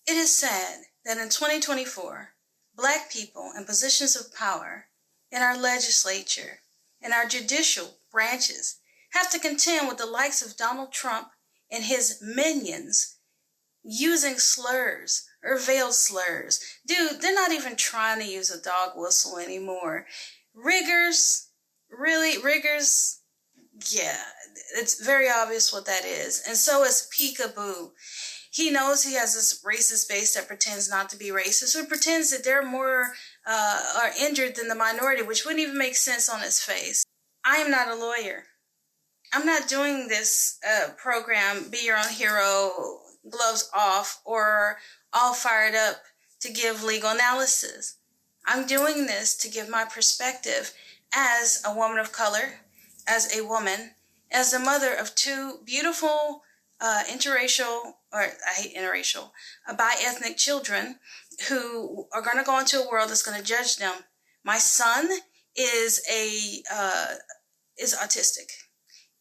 It is sad that in 2024, Black people in positions of power in our legislature and our judicial branches have to contend with the likes of Donald Trump and his minions using slurs or veiled slurs. Dude, they're not even trying to use a dog whistle anymore. Riggers, really? Riggers? Yeah, it's very obvious what that is. And so is peekaboo. He knows he has this racist base that pretends not to be racist or pretends that they're more are injured than the minority, which wouldn't even make sense on his face. I am not a lawyer. I'm not doing this program, Be Your Own Hero, gloves off, or all fired up to give legal analysis. I'm doing this to give my perspective as a woman of color, as a woman, as the mother of two beautiful interracial, or I hate interracial, bi-ethnic children who are going to go into a world that's going to judge them. My son is autistic,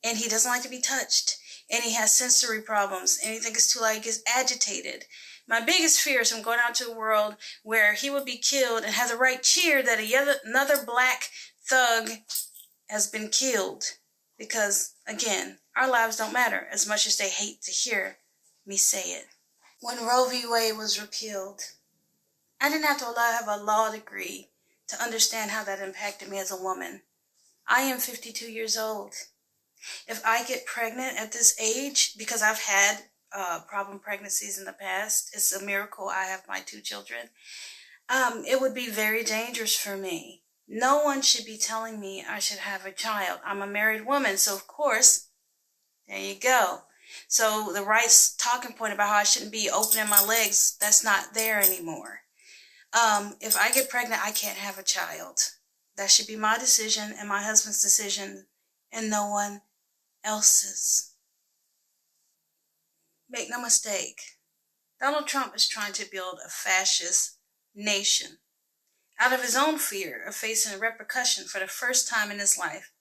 and he doesn't like to be touched, and he has sensory problems, and he thinks it's too loud, he gets agitated. My biggest fear is him going out to a world where he would be killed and have the right cheer that another Black thug has been killed. Because, again, our lives don't matter as much as they hate to hear me say it. When Roe v. Wade was repealed, I didn't have to have a law degree to understand how that impacted me as a woman. I am 52 years old. If I get pregnant at this age, because I've had problem pregnancies in the past, it's a miracle I have my 2 children, it would be very dangerous for me. No one should be telling me I should have a child. I'm a married woman, so of course, there you go. So the right talking point about how I shouldn't be opening my legs, that's not there anymore. If I get pregnant, I can't have a child. That should be my decision and my husband's decision and no one else's. Make no mistake, Donald Trump is trying to build a fascist nation out of his own fear of facing a repercussion for the first time in his life.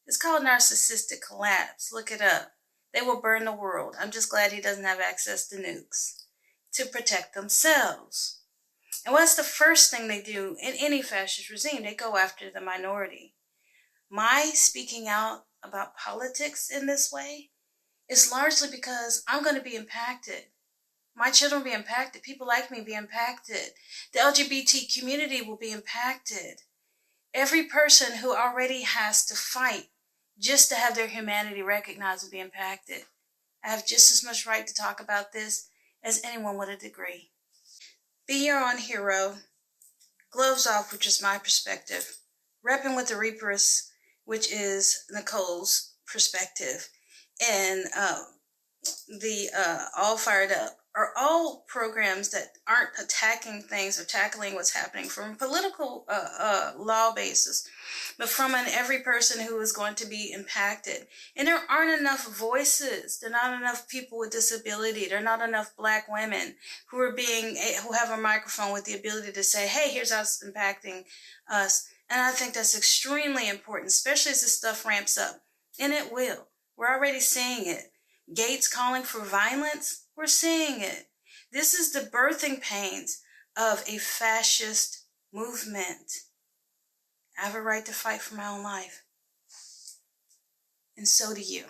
It's called narcissistic collapse. Look it up. They will burn the world. I'm just glad he doesn't have access to nukes to protect themselves. And what's the first thing they do in any fascist regime? They go after the minority. My speaking out about politics in this way is largely because I'm going to be impacted. My children will be impacted. People like me will be impacted. The LGBT community will be impacted. Every person who already has to fight just to have their humanity recognized will be impacted. I have just as much right to talk about this as anyone with a degree. Be your own hero. Gloves off, which is my perspective. Repping with the Reapers, which is Nicole's perspective. And the All Fired Up are all programs that aren't attacking things or tackling what's happening from a political law basis, but from an every person who is going to be impacted. And there aren't enough voices. There are not enough people with disability. There are not enough Black women who have a microphone with the ability to say, hey, here's how it's impacting us. And I think that's extremely important, especially as this stuff ramps up. And it will. We're already seeing it. Gates calling for violence, we're seeing it. This is the birthing pains of a fascist movement. I have a right to fight for my own life. And so do you.